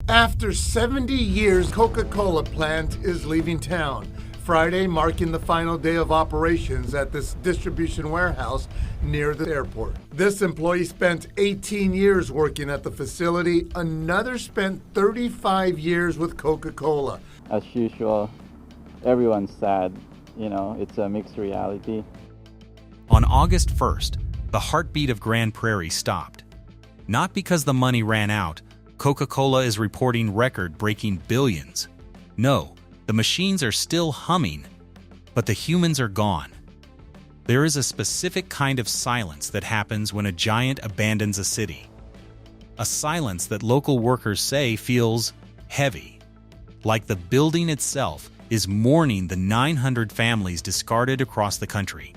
After 70 years, Coca-Cola plant is leaving town. Friday marking the final day of operations at this distribution warehouse near the airport. This employee spent 18 years working at the facility. Another spent 35 years with Coca-Cola. As usual, everyone's sad. It's a mixed reality. On August 1st, the heartbeat of Grand Prairie stopped. Not because the money ran out. Coca-Cola is reporting record-breaking billions. No, the machines are still humming, but the humans are gone. There is a specific kind of silence that happens when a giant abandons a city. A silence that local workers say feels heavy, like the building itself is mourning the 900 families discarded across the country.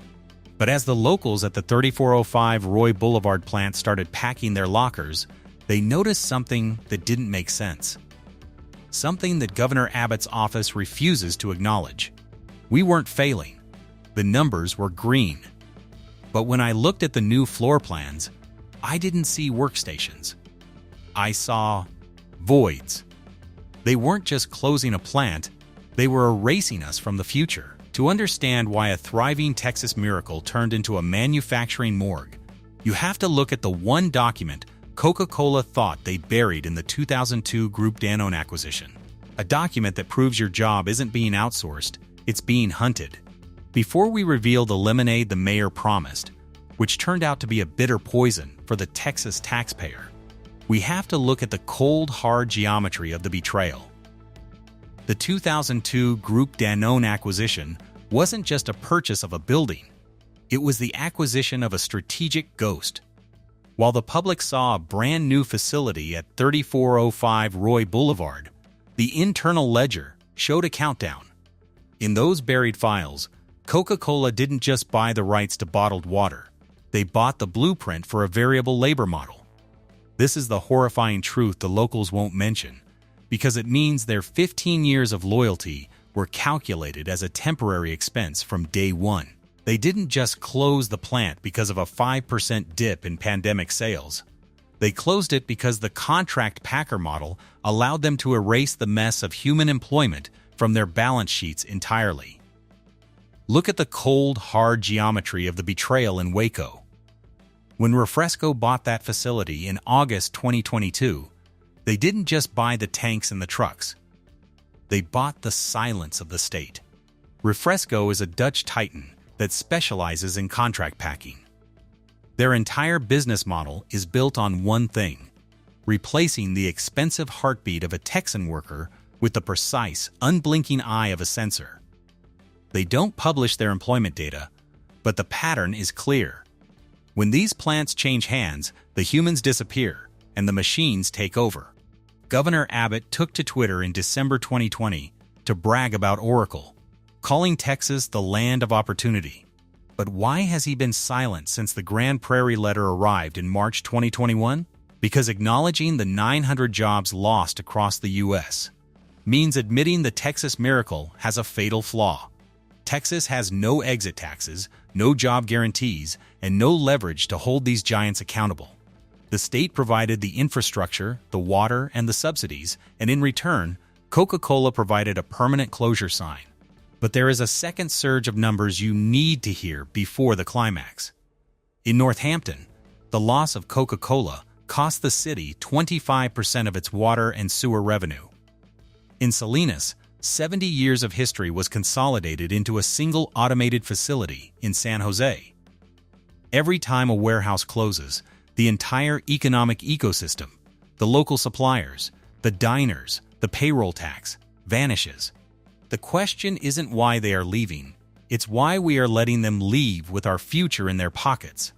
But as the locals at the 3405 Roy Boulevard plant started packing their lockers, they noticed something that didn't make sense. Something that Governor Abbott's office refuses to acknowledge. We weren't failing. The numbers were green. But when I looked at the new floor plans, I didn't see workstations. I saw voids. They weren't just closing a plant, they were erasing us from the future. To understand why a thriving Texas miracle turned into a manufacturing morgue, you have to look at the one document Coca-Cola thought they buried in the 2002 Group Danone acquisition. A document that proves your job isn't being outsourced, it's being hunted. Before we reveal the lemonade the mayor promised, which turned out to be a bitter poison for the Texas taxpayer, we have to look at the cold, hard geometry of the betrayal. The 2002 Group Danone acquisition wasn't just a purchase of a building, it was the acquisition of a strategic ghost. While the public saw a brand new facility at 3405 Roy Boulevard, the internal ledger showed a countdown. In those buried files, Coca-Cola didn't just buy the rights to bottled water, they bought the blueprint for a variable labor model. This is the horrifying truth the locals won't mention, because it means their 15 years of loyalty were calculated as a temporary expense from day one. They didn't just close the plant because of a 5% dip in pandemic sales. They closed it because the contract packer model allowed them to erase the mess of human employment from their balance sheets entirely. Look at the cold, hard geometry of the betrayal in Waco. When Refresco bought that facility in August 2022, they didn't just buy the tanks and the trucks. They bought the silence of the state. Refresco is a Dutch titan that specializes in contract packing. Their entire business model is built on one thing: replacing the expensive heartbeat of a Texan worker with the precise, unblinking eye of a sensor. They don't publish their employment data, but the pattern is clear. When these plants change hands, the humans disappear and the machines take over. Governor Abbott took to Twitter in December 2020 to brag about Oracle, calling Texas the land of opportunity. But why has he been silent since the Grand Prairie letter arrived in March 2021? Because acknowledging the 900 jobs lost across the U.S. means admitting the Texas miracle has a fatal flaw. Texas has no exit taxes, no job guarantees, and no leverage to hold these giants accountable. The state provided the infrastructure, the water, and the subsidies, and in return, Coca-Cola provided a permanent closure sign. But there is a second surge of numbers you need to hear before the climax. In Northampton, the loss of Coca-Cola cost the city 25% of its water and sewer revenue. In Salinas, 70 years of history was consolidated into a single automated facility in San Jose. Every time a warehouse closes, the entire economic ecosystem, the local suppliers, the diners, the payroll tax, vanishes. The question isn't why they are leaving, it's why we are letting them leave with our future in their pockets.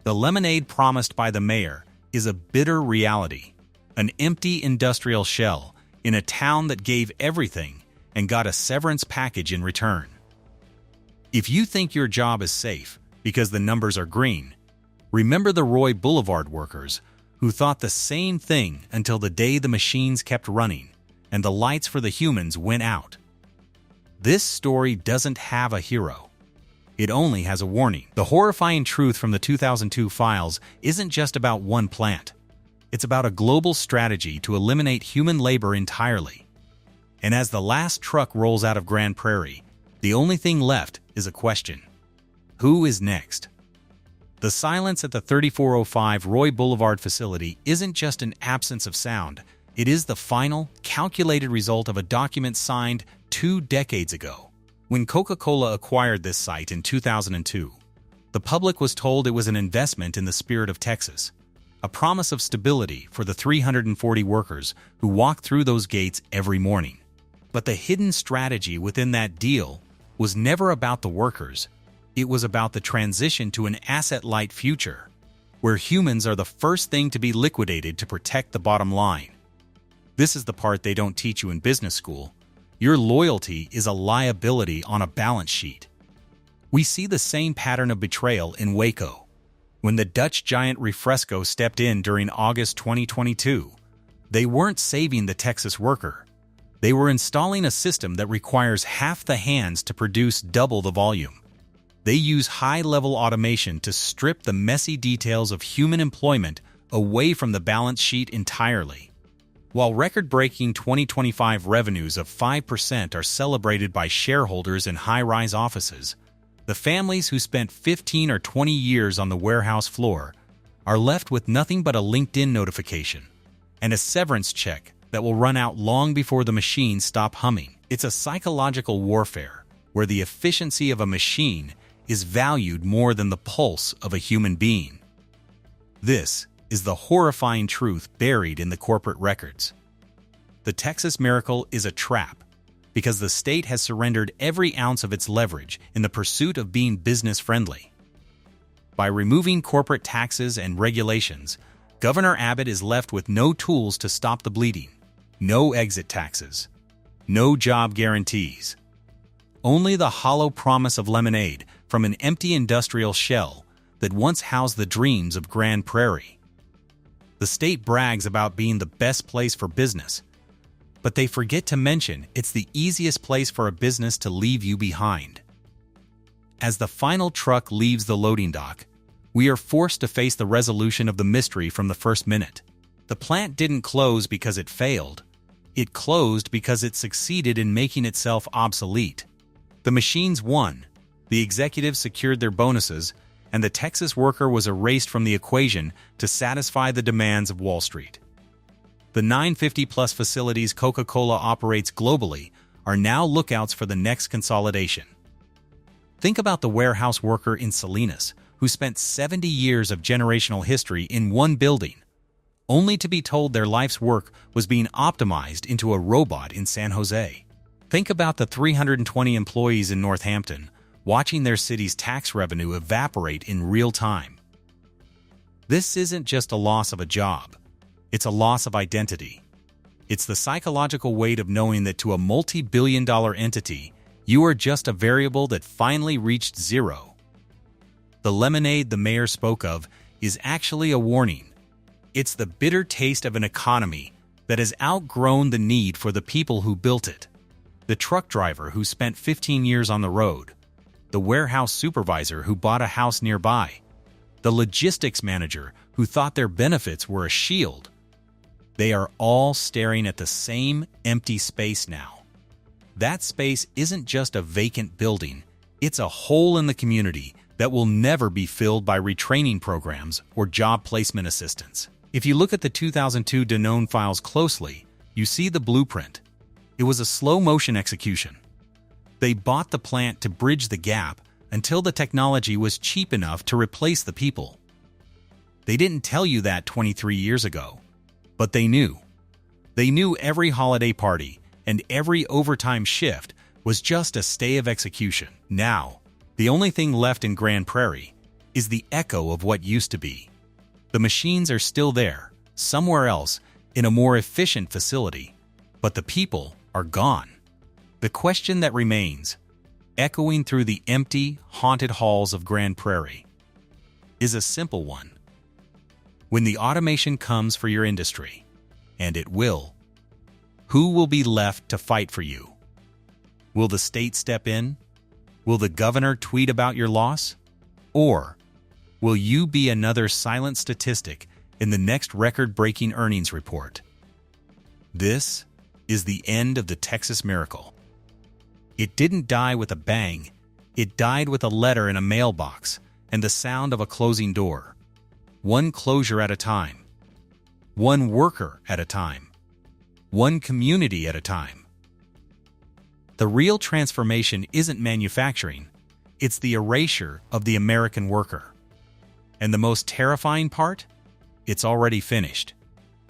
The lemonade promised by the mayor is a bitter reality, an empty industrial shell in a town that gave everything and got a severance package in return. If you think your job is safe because the numbers are green, remember the Roy Boulevard workers who thought the same thing until the day the machines kept running and the lights for the humans went out. This story doesn't have a hero. It only has a warning. The horrifying truth from the 2002 files isn't just about one plant. It's about a global strategy to eliminate human labor entirely. And as the last truck rolls out of Grand Prairie, the only thing left is a question. Who is next? The silence at the 3405 Roy Boulevard facility isn't just an absence of sound. It is the final, calculated result of a document signed 2 decades ago. When Coca-Cola acquired this site in 2002, the public was told it was an investment in the spirit of Texas, a promise of stability for the 340 workers who walk through those gates every morning. But the hidden strategy within that deal was never about the workers. It was about the transition to an asset-light future, where humans are the first thing to be liquidated to protect the bottom line. This is the part they don't teach you in business school. Your loyalty is a liability on a balance sheet. We see the same pattern of betrayal in Waco. When the Dutch giant Refresco stepped in during August 2022, they weren't saving the Texas worker. They were installing a system that requires half the hands to produce double the volume. They use high-level automation to strip the messy details of human employment away from the balance sheet entirely. While record-breaking 2025 revenues of 5% are celebrated by shareholders in high-rise offices, the families who spent 15 or 20 years on the warehouse floor are left with nothing but a LinkedIn notification and a severance check that will run out long before the machines stop humming. It's a psychological warfare where the efficiency of a machine is valued more than the pulse of a human being. This is the horrifying truth buried in the corporate records. The Texas miracle is a trap because the state has surrendered every ounce of its leverage in the pursuit of being business-friendly. By removing corporate taxes and regulations, Governor Abbott is left with no tools to stop the bleeding, no exit taxes, no job guarantees. Only the hollow promise of lemonade from an empty industrial shell that once housed the dreams of Grand Prairie. The state brags about being the best place for business, but they forget to mention it's the easiest place for a business to leave you behind. As the final truck leaves the loading dock, we are forced to face the resolution of the mystery from the first minute. The plant didn't close because it failed. It closed because it succeeded in making itself obsolete. The machines won, the executives secured their bonuses, and the Texas worker was erased from the equation to satisfy the demands of Wall Street. The 950-plus facilities Coca-Cola operates globally are now lookouts for the next consolidation. Think about the warehouse worker in Salinas, who spent 70 years of generational history in one building, only to be told their life's work was being optimized into a robot in San Jose. Think about the 320 employees in Northampton, watching their city's tax revenue evaporate in real time. This isn't just a loss of a job. It's a loss of identity. It's the psychological weight of knowing that to a multi-billion-dollar entity, you are just a variable that finally reached zero. The lemonade the mayor spoke of is actually a warning. It's the bitter taste of an economy that has outgrown the need for the people who built it. The truck driver who spent 15 years on the road, the warehouse supervisor who bought a house nearby, the logistics manager who thought their benefits were a shield. They are all staring at the same empty space now. That space isn't just a vacant building, it's a hole in the community that will never be filled by retraining programs or job placement assistance. If you look at the 2002 Danone files closely, you see the blueprint. It was a slow-motion execution. They bought the plant to bridge the gap until the technology was cheap enough to replace the people. They didn't tell you that 23 years ago, but they knew. They knew every holiday party and every overtime shift was just a stay of execution. Now, the only thing left in Grand Prairie is the echo of what used to be. The machines are still there, somewhere else, in a more efficient facility, but the people are gone. The question that remains, echoing through the empty, haunted halls of Grand Prairie, is a simple one. When the automation comes for your industry, and it will, who will be left to fight for you? Will the state step in? Will the governor tweet about your loss? Or will you be another silent statistic in the next record-breaking earnings report. This is the end of the Texas miracle. It didn't die with a bang. It died with a letter in a mailbox and the sound of a closing door. One closure at a time. One worker at a time. One community at a time. The real transformation isn't manufacturing. It's the erasure of the American worker. And the most terrifying part? It's already finished.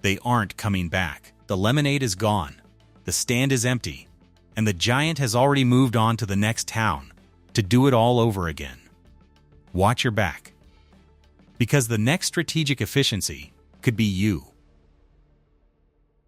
They aren't coming back. The lemonade is gone. The stand is empty. And the giant has already moved on to the next town to do it all over again. Watch your back. Because the next strategic efficiency could be you.